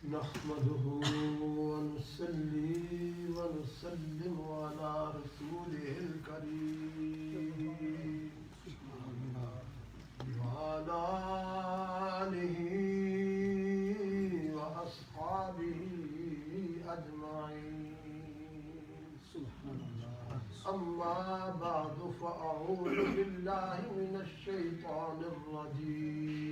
نحمده ونصلي ونسلم على رسوله الكريم وعلى آله وأصحابه أجمعين. أما بعد فأعوذ بالله من الشيطان الرجيم.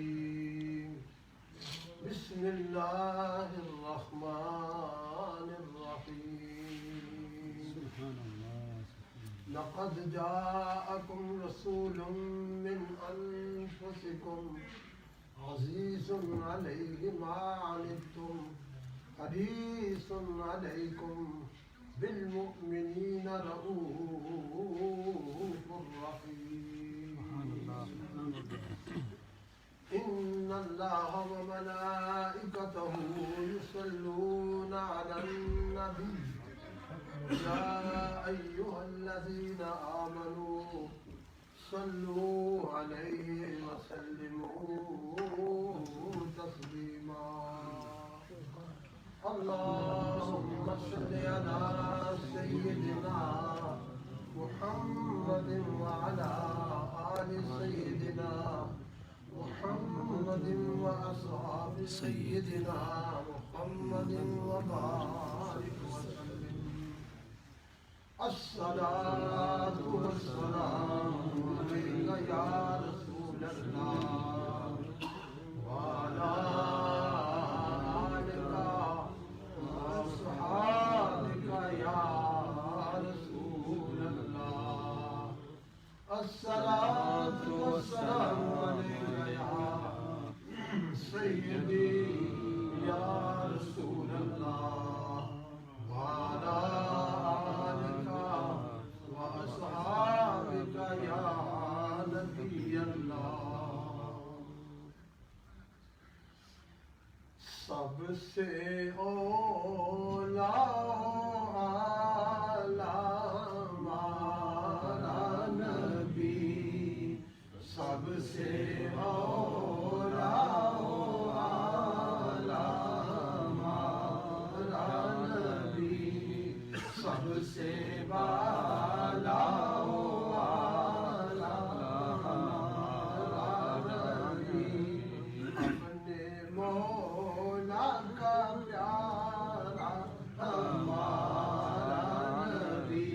بسم الله الرحمن الرحيم. لقد جاءكم رسول من أنفسكم عزيز عليه ما عنتم حريص عليكم بالمؤمنين رؤوف رحيم. إن الله وملائكته يصلون على النبي يا أيها الذين آمنوا صلوا عليه وسلموا تسليما. اللهم صل على سيدنا محمد وعلى آل سيدنا محمد وأصحاب سيدنا محمد وبارك وسلم. الصلاة والسلام عليك يا رسول الله وعلى آلك وأصحابك يا رسول الله. الصلاة والسلام عليك سيدي يا رسول الله وعلى آلك وأصحابك يا نبي الله. سب سے اولا ہمارا نبی، سب سے اولا سب سے بالا اپنے مولا کا پیارا ہمارا نبی،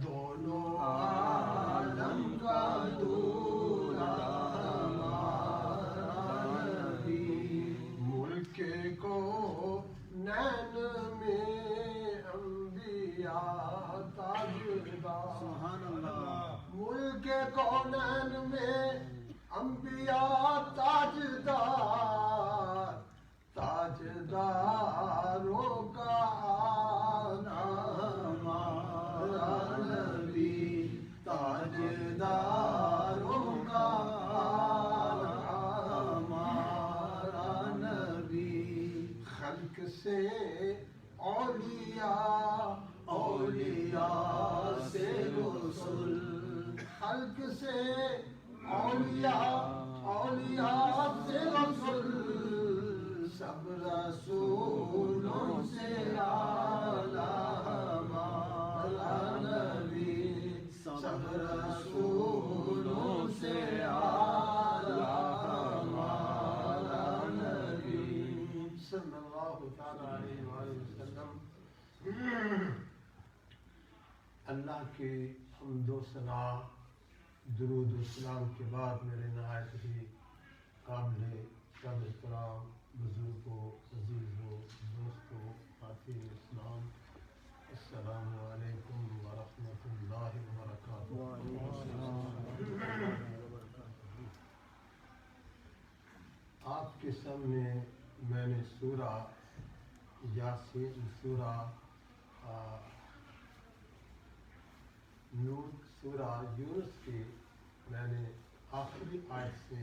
دونوں عالم کا دولہا ہمارا نبی. ملک کو نین میں تاجدار، سبحان اللہ. ملک کونین میں انبیاء تاجدار، تاجداروں کا آنا ہمارا نبی، تاجداروں کا آنا ہمارا نبی. خلق سے اولیاء، اولیاء سے رسول، خلق سے اولیاء، اولیاء سے رسول، سب رسولوں سے اعلیٰ ہمارا نبی، سب رسولوں سے اعلیٰ ہمارا نبی صلی اللہ تعالیٰ علیہ وآلہ وسلم. اللہ کے حمد و ثنا درود و سلام کے بعد میرے نہایت ہی قابل احترام بزرگوں، عزیزوں، دوستوں، حافظ اسلام، السلام علیکم ورحمۃ اللہ وبرکاتہ. آپ کے سامنے میں نے سورہ یاسین، سورہ نور، سورہ یونس کی میں نے آخری آیت سے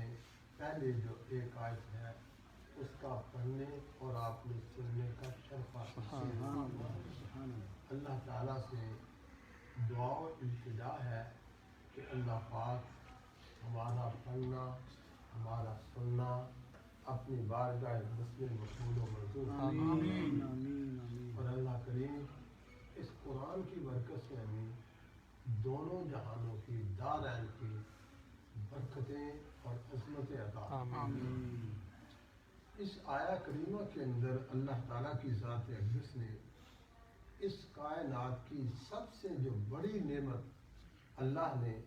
پہلے جو ایک آیت ہے اس کا پڑھنے اور آپ نے سننے کا شرف حاصل. اللہ تعالیٰ سے دعا و التجا ہے کہ اللہ پاک ہمارا پڑھنا، ہمارا سننا اپنی بارگاہ بسم مقبول و منظور آمین آمین آمین. اور اللہ کریم اس قرآن کی برکت سے ہمیں دونوں جہانوں کی دارین کی برکتیں اور عظمتیں عطا. آمین. اس آیا کریمہ کے اندر اللہ تعالیٰ کی ذات اقدس نے اس کائنات کی سب سے جو بڑی نعمت اللہ نے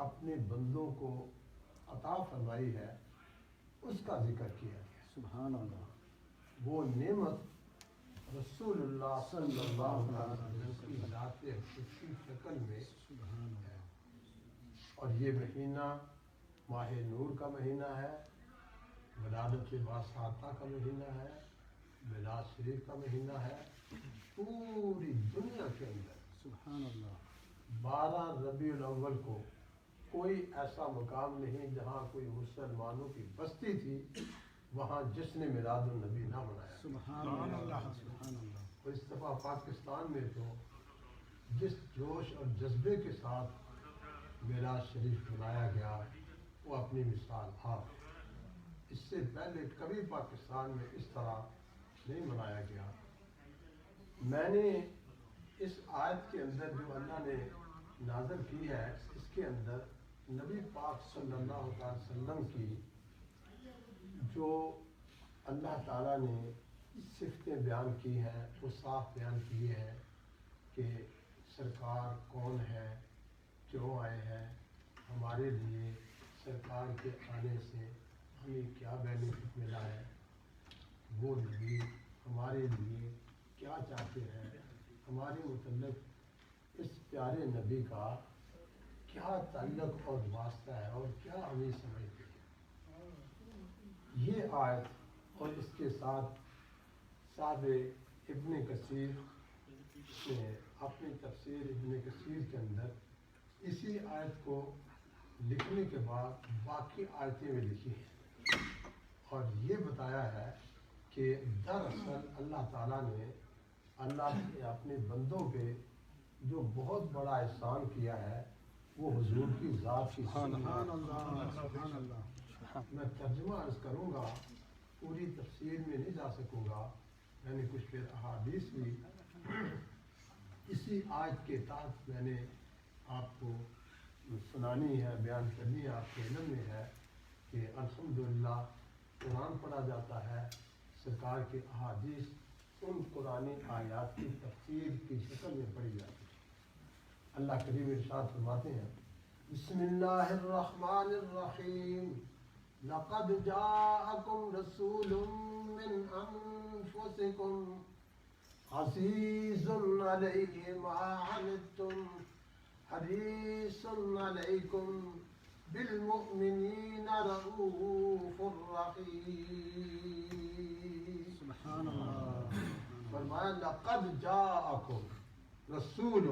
اپنے بندوں کو عطا فرمائی ہے اس کا ذکر کیا گیا. سبحان اللہ. وہ نعمت رسول اللہ صلی اللہ علیہ وسلم کی ذات اقدس کی شکل میں سبحان ہے. اللہ. اور یہ مہینہ ماہ نور کا مہینہ ہے، ولادت باسطہ کا مہینہ ہے، میلاد شریف کا مہینہ ہے. پوری دنیا کے اندر سبحان اللہ. 12 ربیع الاول کو کوئی ایسا مقام نہیں جہاں کوئی مسلمانوں کی بستی تھی وہاں جشن میلاد النبی نہ منایا. سبحان اللہ. سبحان اللہ. اور اس دفعہ پاکستان میں تو جس جوش اور جذبے کے ساتھ میلاد شریف منایا گیا وہ اپنی مثال آپ. اس سے پہلے کبھی پاکستان میں اس طرح نہیں منایا گیا. میں نے اس آیت کے اندر جو اللہ نے نازل کی ہے اس کے اندر نبی پاک صلی اللہ علیہ وسلم کی جو اللہ تعالیٰ نے صفتیں بیان کی ہیں وہ صاف بیان کی ہے کہ سرکار کون ہے، کیوں آئے ہیں، ہمارے لیے سرکار کے آنے سے ہمیں کیا بینیفٹ ملا ہے، وہ نبی ہمارے لیے کیا چاہتے ہیں، ہمارے متعلق اس پیارے نبی کا کیا تعلق اور واسطہ ہے اور کیا ہمیں سمجھتے ہیں. یہ آیت اور اس کے ساتھ صاحب ابن کثیر نے اپنی تفسیر ابن کثیر کے اندر اسی آیت کو لکھنے کے بعد باقی آیتیں بھی لکھی ہیں اور یہ بتایا ہے کہ دراصل اللہ تعالیٰ نے اللہ نے اپنے بندوں پہ جو بہت بڑا احسان کیا ہے وہ حضور کی ذات کی سبحان اللہ. سبحان اللہ. میں ترجمہ عرض کروں گا، پوری تفسیر میں نہیں جا سکوں گا. میں نے کچھ پھر احادیث بھی اسی آیت کے تحت میں نے آپ کو سنانی ہے، بیان کرنی ہے. آپ کے علم میں ہے کہ الحمدللہ قرآن پڑھا جاتا ہے، سرکار کے احادیث ان قرآنی آیات کی تفسیر کی شکل میں پڑھی جاتی ہے. اللہ کریم ارشاد فرماتے ہیں بسم اللہ الرحمن الرحیم لقد جاءکم رسول من انفسکم عزیز علیہ ما عنتم حریص علیکم بالمؤمنین رؤوف الرحیم. سبحان اللہ. فرمایا لقد جاءکم رسول،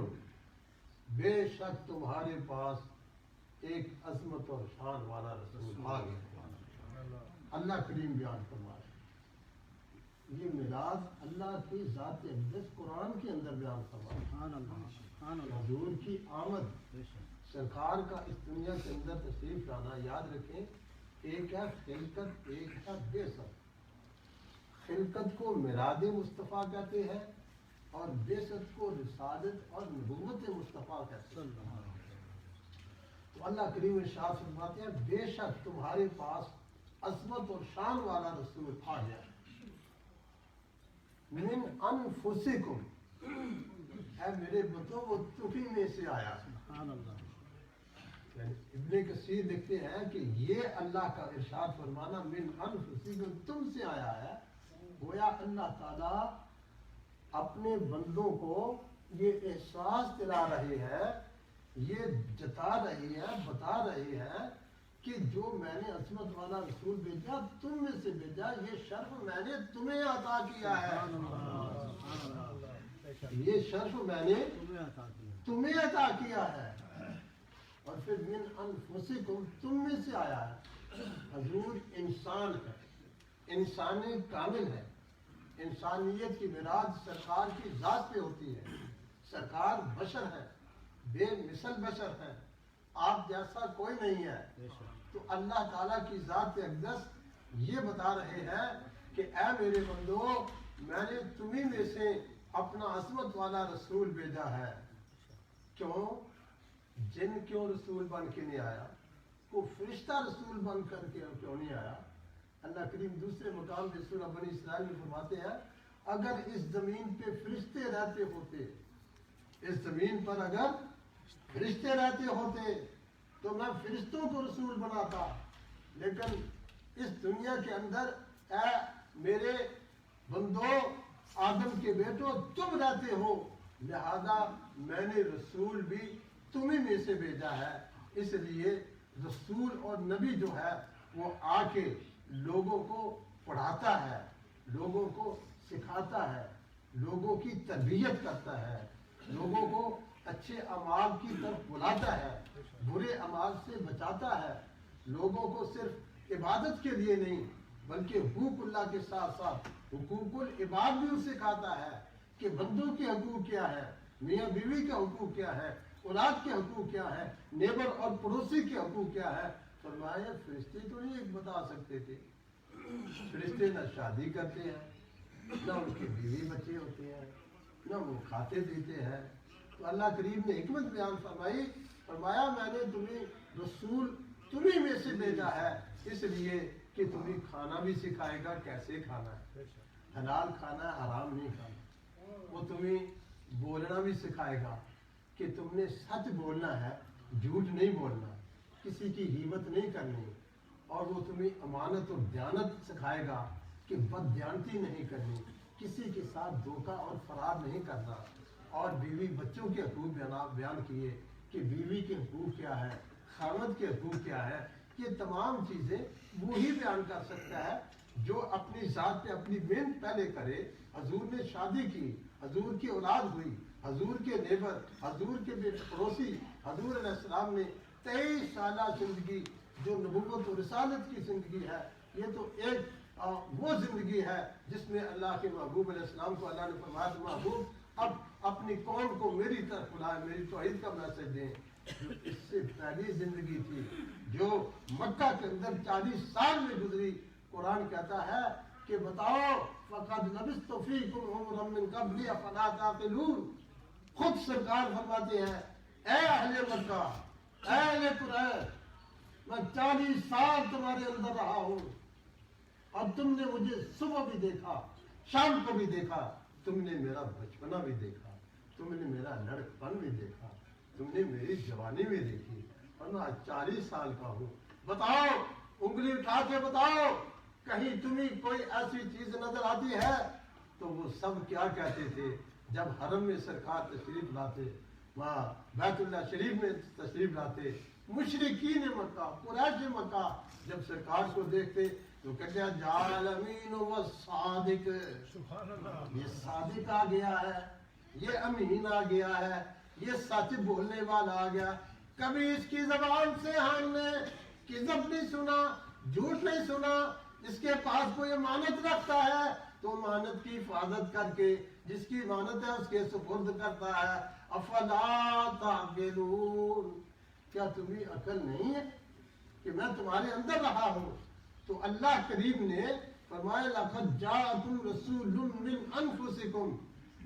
بے شک تمہارے پاس ایک عظمت اور شان والا رسول آ گیا. اللہ کریم بیان فرما رہے ہیں یہ میلاد اللہ کی ذات اقدس قرآن کے اندر بیان فرما رہے ہیں. سبحان اللہ. سبحان اللہ. حضور کی آمد، بے شک. سرکار کا اس دنیا کے اندر تشریف لانا، یاد رکھیں ایک ہے خلقت، ایک ہے بعثت. خلقت کو میلاد مصطفیٰ کہتے ہیں اور بعثت کو رسالت اور نبوت مصطفیٰ کہتے ہیں. تو اللہ کریم ارشاد فرماتے ہیں بے شک تمہارے پاس عظمت اور شان والا رسول آ گیا من انفسکم، اے میرے بندو وہ تمہیں میں سے آیا. سبحان اللہ. یعنی ابن کثیر لکھتے ہیں کہ یہ اللہ کا ارشاد فرمانا من انفسکم تم سے آیا ہے، گویا اللہ تعالیٰ اپنے بندوں کو یہ احساس دلا رہے ہیں، یہ جتا رہی ہے، بتا رہی ہے کہ جو میں نے عظمت والا رسول بھیجا تم میں سے بھیجا، یہ شرف میں نے تمہیں عطا کیا ہے. یہ شرف میں نے تمہیں عطا کیا ہے. اور پھر من انفسکم تم میں سے آیا ہے. حضور انسان ہے، انسانی کامل ہے. انسانیت کی میراث سرکار کی ذات پہ ہوتی ہے. سرکار بشر ہے، بے مثل بشر ہے، آپ جیسا کوئی نہیں ہے. تو اللہ تعالیٰ کی ذات اقدس یہ بتا رہے ہیں کہ اے میرے بندو، میں نے تمہیں میں سے اپنا عظمت والا رسول بھیجا ہے۔ کیوں؟ جن کیوں رسول بن کے نہیں آیا؟ کوئی فرشتہ رسول بن کر کے کیوں نہیں آیا؟ اللہ کریم دوسرے مقام پہ سورہ بنی اسرائیل میں فرماتے ہیں اگر اس زمین پہ فرشتے رہتے ہوتے، اس زمین پر اگر فرشتے رہتے ہوتے تو میں فرشتوں کو رسول بناتا، لیکن اس دنیا کے اندر اے میرے بندو آدم کے بیٹو تم رہتے ہو، لہذا میں نے رسول بھی تمہیں میں سے بھیجا ہے۔ اس لیے رسول اور نبی جو ہے وہ آ کے لوگوں کو پڑھاتا ہے، لوگوں کو سکھاتا ہے، لوگوں کی تربیت کرتا ہے، لوگوں کو اچھے اعمال کی طرف بلاتا ہے، برے اعمال سے بچاتا ہے، لوگوں کو صرف عبادت کے لیے نہیں بلکہ حقوق اللہ کے ساتھ ساتھ حقوق العباد بھی سکھاتا ہے کہ بندوں کے حقوق کیا ہے، میاں بیوی کے حقوق کیا ہے، اولاد کے حقوق کیا ہے، نیبر اور پڑوسی کے حقوق کیا ہے۔ فرمایا فرشتے تو نہیں ایک بتا سکتے تھے؟ فرشتے نہ شادی کرتے ہیں، نہ ان کے بیوی بچے ہوتے ہیں، نہ وہ کھاتے پیتے ہیں۔ تو اللہ کریم نے حکمت بیان فرمائی، فرمایا میں نے تمہیں رسول تمہیں میں سے بھیجا ہے، اس لیے کہ تمہیں کھانا بھی سکھائے گا کیسے کھانا ہے، حلال کھانا ہے حرام نہیں کھانا، وہ تمہیں بولنا بھی سکھائے گا کہ تم نے سچ بولنا ہے، جھوٹ نہیں بولنا، کسی کی غیبت نہیں کرنی، اور وہ تمہیں امانت اور دیانت سکھائے گا کہ بد دیانتی نہیں کرنی، کسی کے ساتھ دھوکہ اور فرار نہیں کرنا، اور بیوی بچوں کے حقوق بیان کیے کہ بیوی کے حقوق کیا ہے، خاوند کے حقوق کیا ہے۔ یہ تمام چیزیں وہی بیان کر سکتا ہے جو اپنی ذات پہ اپنی محنت پہلے کرے۔ حضور نے شادی کی، حضور کی اولاد ہوئی، حضور کے نیبر، حضور کے پڑوسی، حضور علیہ السلام نے 23 سالہ زندگی جو نبوت و رسالت کی زندگی ہے، یہ تو ایک وہ زندگی ہے جس میں اللہ کے محبوب علیہ السلام کو اللہ نے فرمایا محبوب اب اپنی قوم کو میری طرف بلائے، میری توحید کا میسج دیں۔ جو اس سے پہلی زندگی تھی جو مکہ کے اندر 40 سال میں گزری، قرآن کہتا ہے کہ بتاؤ فَقَدْ لَبِثْتُ فِيكُمْ عُمُرًا مِّن قَبْلِي أَفَلَا تَعْقِلُونَ۔ خود سرکار فرماتے ہیں اے اہل مکہ، اے اہل قریش، میں 40 سال تمہارے اندر رہا ہوں اور تم نے مجھے صبح بھی دیکھا، شام کو بھی دیکھا، تم نے میرا بچپنا بھی دیکھا، تم نے میرا لڑکپن بھی دیکھا، تم نے میری جوانی بھی دیکھی، اور میں 40 سال کا ہوں۔ بتاؤ، انگلی اٹھا کے بتاؤ، کہیں تمہیں کوئی ایسی چیز نظر آتی ہے؟ تو وہ سب کیا کہتے تھے جب حرم میں سرکار تشریف لاتے، وہاں بیت اللہ شریف میں تشریف لاتے، مشرکین مکہ، قریش مکہ جب سرکار کو دیکھتے تو کہتے ہیں جاء الامین والصادق، یہ صادق آ گیا ہے، یہ امین آ گیا ہے، یہ سچ بولنے والا آ گیا۔ کبھی اس کی زبان سے ہم نے کذب نہیں سنا، جھوٹ نہیں سنا، اس کے پاس کوئی امانت رکھتا ہے تو امانت کی حفاظت کر کے جس کی امانت ہے اس کے سپرد کرتا ہے۔ افلا تعقلون، کیا تمہیں عقل نہیں ہے کہ میں تمہارے اندر رہا ہوں؟ تو اللہ کریم نے فرمایا لقد جاءکم رسول من انفسکم،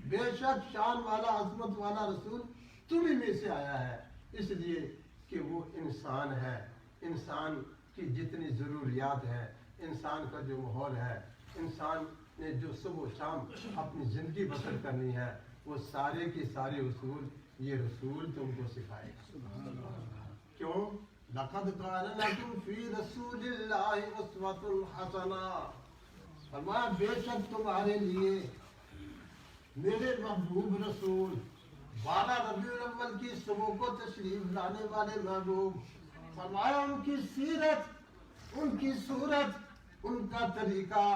بے شک شان والا عظمت والا رسول تمہیں میں سے آیا ہے، اس لیے کہ وہ انسان ہے، انسان کی جتنی ضروریات ہے، انسان کا جو ماحول ہے، انسان نے جو صبح و شام اپنی زندگی بسر کرنی ہے، وہ سارے کے سارے اصول یہ رسول تم کو سکھائے گا۔ کیوں؟ لقد کان لکم فی رسول اللہ اسوۃ حسنہ، فرمایا بے شک تمہارے لیے میرے محبوب رسول 12 ربیع الاول کی صبح کو تشریف لانے والے محبوب، فرمایا ان کی سیرت، ان کی صورت، ان کا طریقہ،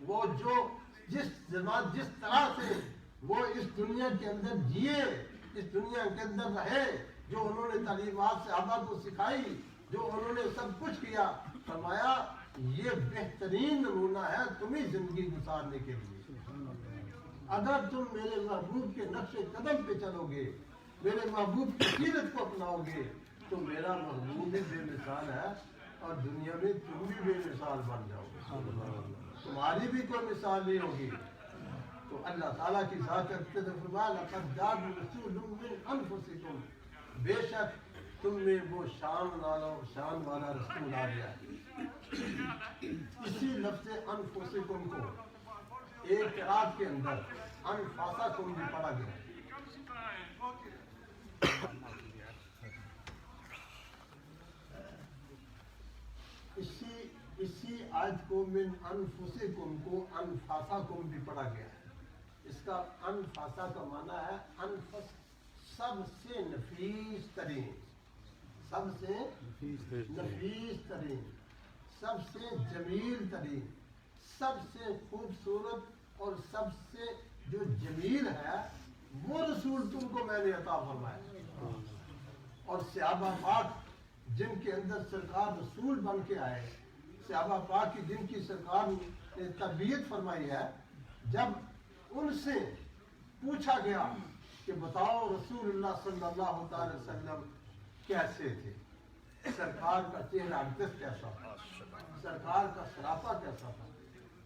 وہ جو جس طرح سے وہ اس دنیا کے اندر جیے، اس دنیا کے اندر رہے، جو انہوں نے تعلیمات صحابہ کو سکھائی، جو انہوں نے سب کچھ کیا، فرمایا یہ بہترین نمونہ ہے تمہیں زندگی گزارنے کے لیے۔ اگر تم میرے محبوب کے نقش قدم پہ چلو گے، میرے محبوب کی سیرت کو اپناؤ گے، تو میرا محبوب بے مثال ہے، اور دنیا میں تم بھی بے مثال بن جاؤ گے، تمہاری بھی کوئی مثال نہیں ہوگی۔ تو اللہ تعالیٰ کی ذات کرتے تو فرمایا لقد جاءکم رسول من انفسکم، بے شک تم میں وہ شان والا رسول آ گیا ہے۔ اسی لفظ انفسکم کو ایک قرات کے اندر انفاسکم بھی پڑھا گیا ہے۔ اسی آیت کو من انفسکم کو انفاسکم بھی پڑھا گیا ہے۔ اس کا انفاسا کا معنی ہے انفس، سب سے نفیس ترین، سب سے نفیس ترین، سب سے جمیل ترین، سب سے خوبصورت اور سب سے جو جمیل ہے وہ رسول تم کو میں نے عطا فرمایا۔ اور صحابہ پاک جن کے اندر سرکار رسول بن کے آئے، صحابہ پاک کی جن کی سرکار نے تربیت فرمائی ہے، جب ان سے پوچھا گیا کہ بتاؤ رسول اللہ صلی اللہ تعالی وسلم کیسے تھے، سرکار کا چہرہ اقدس کیسا تھا، سرکار کا سراپا کیسا تھا۔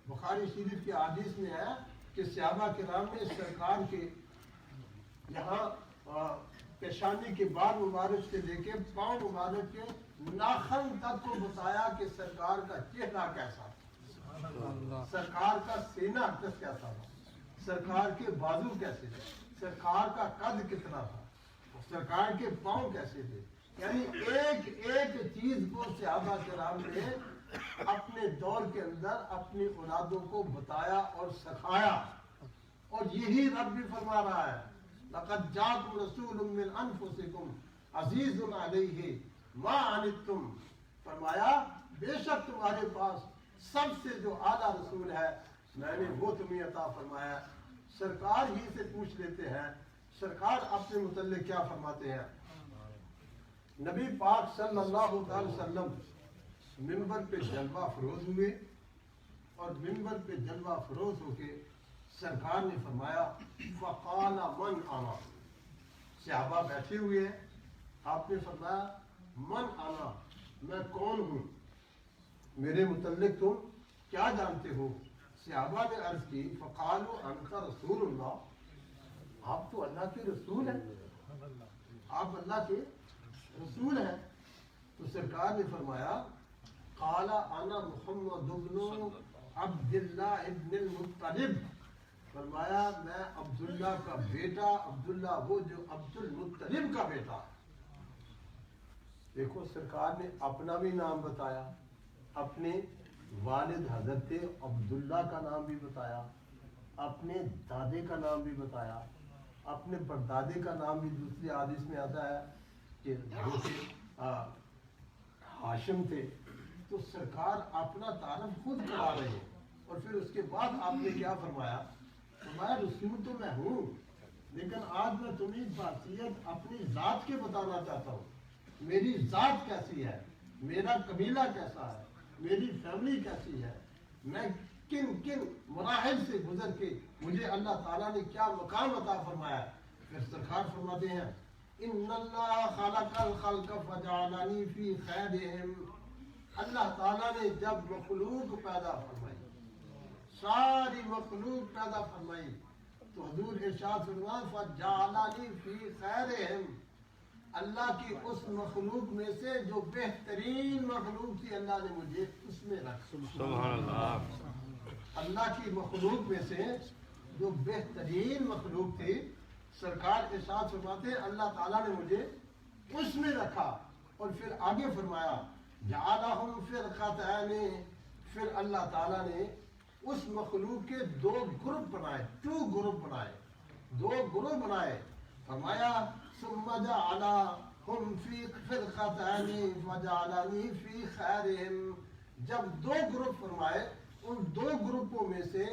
بخاری شریف کی حدیث میں ہے کہ صحابہ کرام نے سرکار کے یہاں پیشانی کے بال مبارک سے لے کے پاؤں مبارک کے ناخن تک کو بتایا کہ سرکار کا چہرہ کیسا تھا، سرکار کا سینہ اقدس کیسا تھا، سرکار کے بازو کیسے تھے، سرکار کا قد کتنا تھا، سرکار کے پاؤں کیسے تھے۔ یعنی ایک ایک چیز کو صحابہ کرام نے اپنے دور کے اندر اپنی اولادوں کو بتایا اور سکھایا۔ اور یہی رب بھی فرما رہا ہے لقد جاءکم رسول من انفسکم عزیز علیہ ما عنتم، فرمایا بے شک تمہارے پاس سب سے جو اعلیٰ رسول ہے میں نے وہ تمہیں عطا فرمایا۔ سرکار ہی سے پوچھ لیتے ہیں سرکار اپنے متعلق کیا فرماتے ہیں۔ نبی پاک صلی اللہ علیہ وسلم منبر پہ جلوہ فروز ہوئے، اور منبر پہ جلوہ فروز ہو کے سرکار نے فرمایا فقال من انا، صحابہ بیٹھے ہوئے ہیں، آپ نے فرمایا من انا، میں کون ہوں، میرے متعلق تم کیا جانتے ہو۔ صحابہ نے عرض کی فقالوا انت رسول اللہ، آپ تو اللہ کے رسول ہیں، آپ اللہ کے رسول ہیں۔ تو سرکار نے فرمایا قال انا محمد بن عبداللہ ابن المطلب، فرمایا میں عبداللہ کا بیٹا، عبداللہ وہ جو عبد المطلب کا بیٹا۔ دیکھو سرکار نے اپنا بھی نام بتایا، اپنے والد حضرت عبداللہ کا نام بھی بتایا، اپنے دادے کا نام بھی بتایا، اپنے پردادے کا نام بھی دوسری حدیث میں آتا ہے کہ ہاشم تھے۔ تو سرکار اپنا تعارف خود کرا رہے ہیں، اور پھر اس کے بعد آپ نے کیا فرمایا، فرمایا رسول تو میں ہوں، لیکن آج میں تمہیں بحثیت اپنی ذات کے بتانا چاہتا ہوں، میری ذات کیسی ہے، میرا قبیلہ کیسا ہے، میری فیملی کیسی ہے، میں کن کن مراحل سے گزر کے مجھے اللہ تعالیٰ نے کیا مقام عطا فرمایا۔ پھر سرکار فرماتے ہیں ان اللہ خلق الخلق فجعلنی فی خیرہم، اللہ تعالیٰ نے جب مخلوق پیدا فرمائی، ساری مخلوق پیدا فرمائی، تو حضور ارشاد فرمایا فجعلنی فی خیرہم، اللہ کی اس مخلوق میں سے جو بہترین مخلوق تھی اللہ نے مجھے اس میں رکھا۔ سبحان اللہ۔ اللہ کی مخلوق میں سے جو بہترین مخلوق تھی، سرکار ارشاد فرماتے ہیں اللہ تعالیٰ نے مجھے اس میں رکھا۔ اور پھر آگے فرمایا جعلہم فرقتین، پھر اللہ تعالیٰ نے اس مخلوق کے دو گروپ بنائے، دو گروپ بنائے، فرمایا ثم جعلہم فی فرقتین وجعلنی فی خیرہم، جب دو گروپ فرمائے ان دو گروپوں میں سے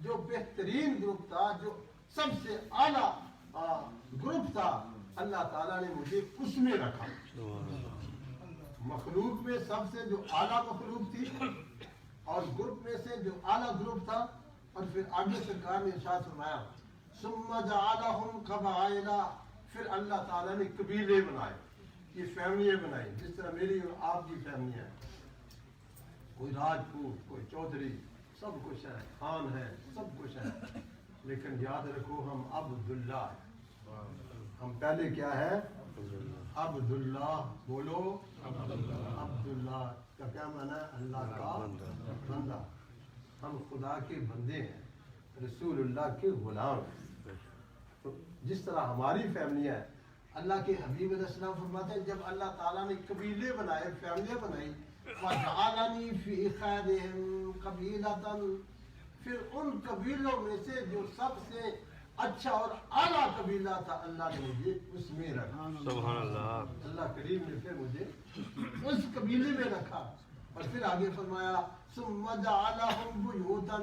جو بہترین گروپ تھا، جو سب سے اعلیٰ گروپ تھا، اللہ تعالیٰ نے مجھے اس میں رکھا۔ مخلوق میں سب سے جو اعلیٰ مخلوق تھی اور گروپ میں سے جو اعلیٰ گروپ تھا۔ اور پھر آگے سرکار نے ارشاد فرمایا ثم جعلہم قبائل، پھر اللہ تعالیٰ نے قبیلے بنائے، یہ فیملیاں بنائی، جس طرح میری اور آپ کی فیملی ہے۔ کوئی راجپوت کوئی چودھری سب کچھ ہے خان ہے سب کچھ ہے لیکن یاد رکھو ہم عبداللہ ہیں ہم پہلے کیا ہے عبداللہ بولو عبداللہ کا کیا معنی ہے اللہ کا بندہ ہم خدا کے بندے ہیں رسول اللہ کے غلام ہیں تو جس طرح ہماری فیملی ہے اللہ کے حبیب علیہ السلام فرماتے ہیں جب اللہ تعالیٰ نے قبیلے بنائے فیملیاں بنائی وَجَعَلَنِي فِي خَيْرِهِمْ قَبِيلَةً پھر ان قبیلوں میں سے جو سب سے اچھا اور اعلیٰ قبیلہ تھا اللہ نے مجھے اس میں رکھا سبحان اللہ اللہ کریم نے پھر مجھے اس قبیلے میں رکھا اور پھر آگے فرمایا ثُمَّ جَعَلَهُمْ بُيُوتًا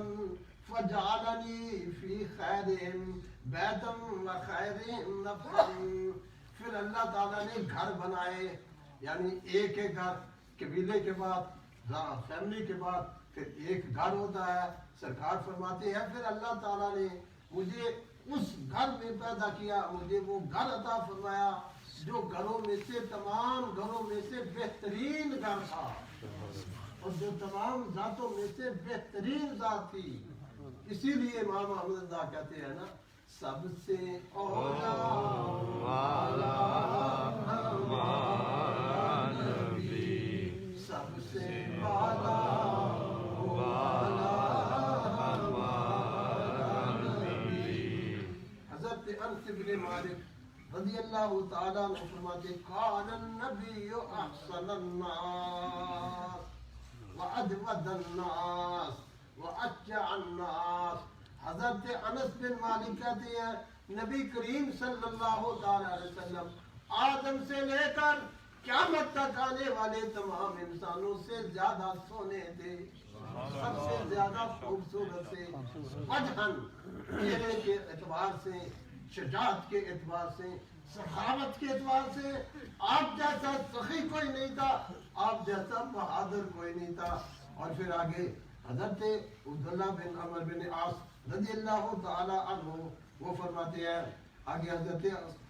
فَجَعَلَنِي فِي خَيْرِهِمْ بَيْتًا وَخَيْرِهِمْ نَفْسًا پھر اللہ تعالیٰ نے گھر بنائے یعنی ایک ایک گھر قبیلے کے بعد فیملی کے بعد پھر ایک گھر ہوتا ہے سرکار فرماتے ہیں پھر اللہ تعالیٰ نے مجھے اس گھر میں پیدا کیا مجھے وہ گھر عطا فرمایا جو گھروں میں سے تمام گھروں میں سے بہترین گھر تھا اور جو تمام ذاتوں میں سے بہترین ذات تھی اسی لیے امام احمد رضا کہتے ہیں نا سب سے اولا والا نبی سب سے والا انس بن مالک رضی اللہ تعالیٰ عنہ فرماتے قال النبی احسن الناس وادود الناس واجع الناس حضرت انس بن مالک کہتے ہیں نبی کریم صلی اللہ تعالیٰ علیہ وسلم آدم سے لے کر قیامت تک آنے والے تمام انسانوں سے زیادہ سونے تھے سب سے زیادہ خوبصورت تھے وجہن چہرے کے اعتبار سے شجاعت کے اعتبار سے سخاوت کے اعتبار سے آپ جیسا سخی کوئی نہیں تھا آپ جیسا بہادر کوئی نہیں تھا اور پھر آگے حضرت عبداللہ بن عمر بن عاص رضی اللہ تعالی عنہ وہ فرماتے ہیں آگے حضرت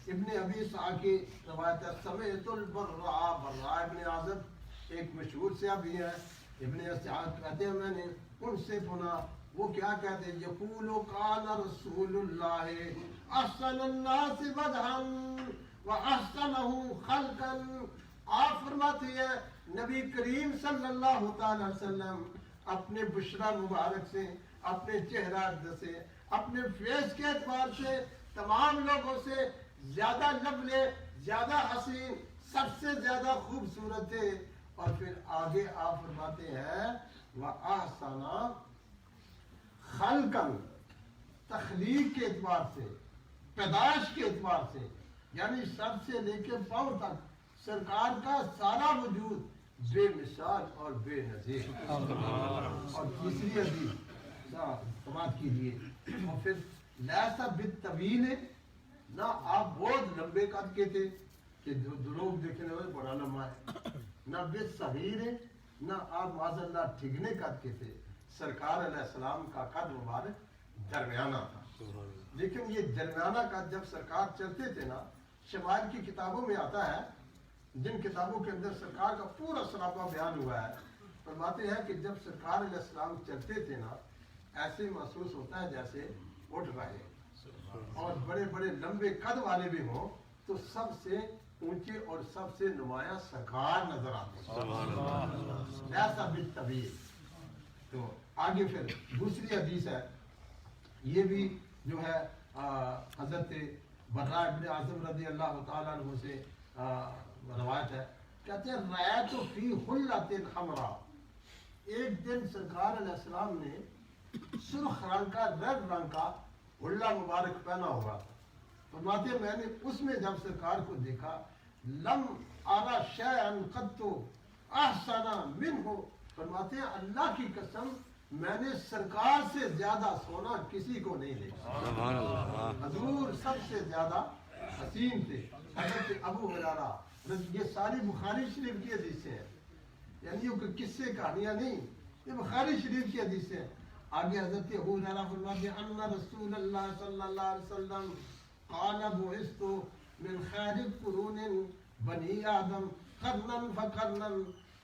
ابن ابی سعد کی روایت ہے سمعت البراء براء ابن عازب ایک مشہور صحابی ہے ابن سعد کہتے ہیں میں نے ان سے سنا وہ کیا کہتے ہیں یقول کان رسول اللہ احسن الناس وجہا واحسنہ خلقا آپ فرماتے ہیں نبی کریم صلی اللہ تعالی وسلم اپنے بشرا مبارک سے اپنے چہرہ سے اپنے فیس کے اعتبار سے تمام لوگوں سے زیادہ لبلے زیادہ حسین سب سے زیادہ خوبصورت تھے اور پھر آگے آپ فرماتے ہیں وَأَحْسَنَ خَلْقًا تخلیق کے اعتبار سے پیدائش کے اعتبار سے یعنی سر سے لے کے پاؤں تک سرکار کا سارا وجود بے مثال اور بے نظیر اور تیسری حدیث سماعت کیجیے اور پھر لیسا بالطویل نہ آپ بہت لمبے قد کے تھے کہ لوگ دیکھنے والے بڑا لمبا ہے نہ بالصغیر نہ آپ معاذ اللہ ٹھگنے قد کے تھے سرکار علیہ السلام کا قد مبارک درمیانہ تھا لیکن یہ درمیانہ قد جب سرکار چلتے تھے نا شمائل کی کتابوں میں آتا ہے جن کتابوں کے اندر سرکار کا پورا سراپا بیان ہوا ہے فرماتے ہیں کہ جب سرکار علیہ السلام چلتے تھے نا ایسے محسوس ہوتا ہے جیسے اٹھ رہے اور بڑے بڑے لمبے قد والے بھی ہوں تو سب سے اونچے اور سب سے نمایاں سرکار نظر آتے ہیں ایسا بالطویل تو آگے پھر دوسری حدیث ہے یہ بھی جو ہے حضرت براء ابن عازب رضی اللہ تعالیٰ عنہ سے روایت ہے کہتے ہیں رأیت فی حلۃ حمراء ایک دن سرکار علیہ السلام نے سرخ رنگ کا ریڈ رنگ کا حلہ مبارک پہنا ہوا تھا فرماتے ہیں میں نے اس میں جب سرکار کو دیکھا لم ارى شيئا قط احسن منه فرماتے ہیں اللہ کی قسم میں نے سرکار سے زیادہ سونا کسی کو نہیں دیکھا سبحان اللہ حضور سب سے زیادہ حسین تھے حضرت ابو ہریرہ یہ ساری بخاری شریف کی حدیثیں ہیں یعنی یہ قصے کہانیاں نہیں یہ بخاری شریف کی حدیثیں ہیں آگے حضرت ابو ہریرہ فرماتے ہیں ان رسول اللہ صلی اللہ علیہ وسلم قال بعثت من خیر قرون بنی آدم قرنا فقرنا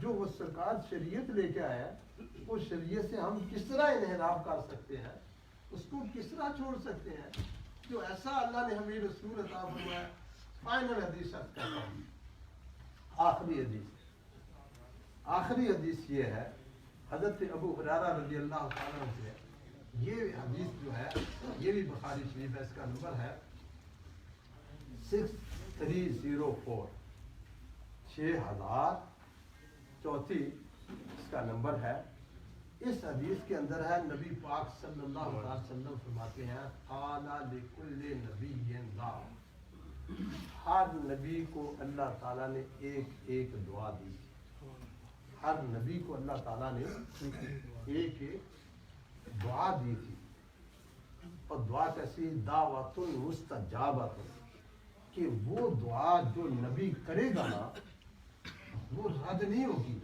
جو وہ سرکار شریعت لے کے آیا اس شریعت سے ہم کس طرح انحراف کر سکتے ہیں، اس کو کس طرح چھوڑ سکتے ہیں؟ جو ایسا اللہ نے ہمیں رسول عطا فرمایا. فائنل حدیث کرتا ہوں، آخری حدیث یہ ہے حضرت ابو ہریرہ رضی اللہ تعالیٰ عنہ سے. یہ حدیث جو ہے یہ بھی بخاری شریف ہے، اس کا نمبر ہے 6304، 6034 اس کا نمبر ہے. اس حدیث کے اندر ہے نبی پاک صلی اللہ علیہ وسلم فرماتے ہیں قال لکل نبی لا، ہر نبی کو اللہ تعالیٰ نے ایک دعا دی. ہر نبی کو اللہ تعالیٰ نے ایک دعا دی تھی، اور دعا کیسی؟ دعوت مستجابۃ، کہ وہ دعا جو نبی کرے گا نا وہ رد نہیں ہوگی،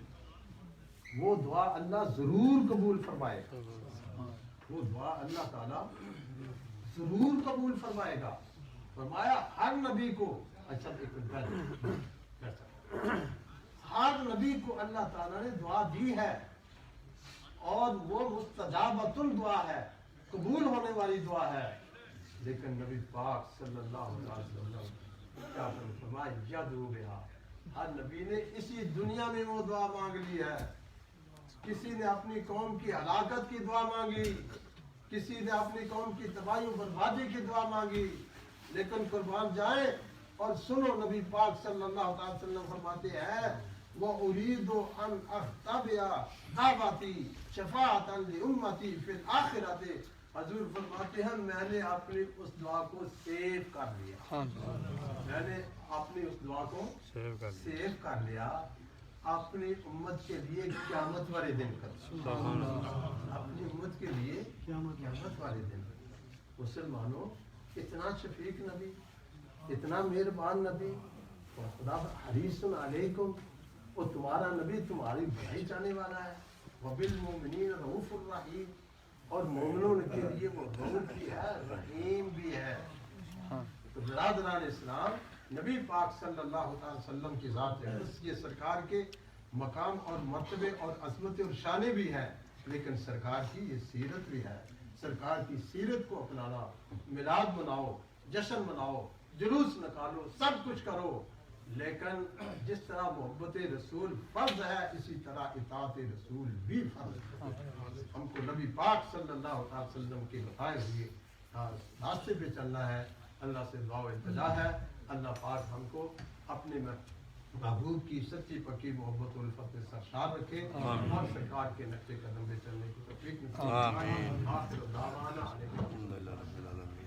وہ دعا اللہ ضرور قبول فرمائے گا. وہ دعا اللہ تعالیٰ ضرور قبول فرمائے گا. فرمایا ہر نبی کو، اچھا ایک ہر نبی کو اللہ تعالیٰ نے دعا دی ہے، اور وہ مستجابۃ الدعا ہے، قبول ہونے والی دعا ہے. لیکن نبی پاک صلی اللہ علیہ وسلم کیا فرمایا؟ یدعو بہا، ہر نبی نے اسی دنیا میں وہ دعا مانگ لی ہے. کسی نے اپنی قوم کی ہلاکت کی دعا مانگی، کسی نے اپنی قوم کی تباہی و بربادی کی دعا مانگی. لیکن قربان جائیں اور سنو، نبی پاک صلی اللہ علیہ وسلم فرماتے ہیں وَأُرِيدُ أَنْ أَخْتَبِعَ دعوتی شفاعۃ لِأُمَّتِي فِي الْآخِرَةِ. حضور فرماتے ہیں میں نے اپنی اس دعا کو سیو کر لیا، میں نے اپنی اس دعا کو سیو کر لیا اپنی امت کے لیے قیامت والے دن کر، اپنی امت کے لیے قیامت والے دن. مسلمانوں، اتنا شفیق نبی، اتنا مہربان نبی، خدا حریص علیکم، اور تمہارا نبی تمہاری بھلائی چاہنے والا ہے. وبالمؤمنین رؤوف الرحیم، اور مومنوں کے لیے وہ رؤوف بھی ہے، رحیم بھی ہے. تو برادران اسلام، نبی پاک صلی اللہ علیہ وسلم کی ذات ہے، یہ سرکار کے مقام اور مرتبے اور عظمت اور شانے بھی ہے، لیکن سرکار کی یہ سیرت بھی ہے. سرکار کی سیرت کو اپنانا، میلاد مناؤ، جشن مناؤ، جلوس نکالو، سب کچھ کرو، لیکن جس طرح محبت رسول فرض ہے اسی طرح اطاعت رسول بھی فرض ہے. ہم کو نبی پاک صلی اللہ علیہ وسلم کے بتائے ہوئے راستے پہ چلنا ہے. اللہ سے دعا و التجا ہے اللہ پاک ہم کو اپنے محبوب کی سچی پکی محبت و الفت میں سرشار رکھے، اور سرکار کے نقشے قدم پہ چلنے کی توفیق نصیب فرمائے. آخر دعوانا الحمدللہ رب العالمین.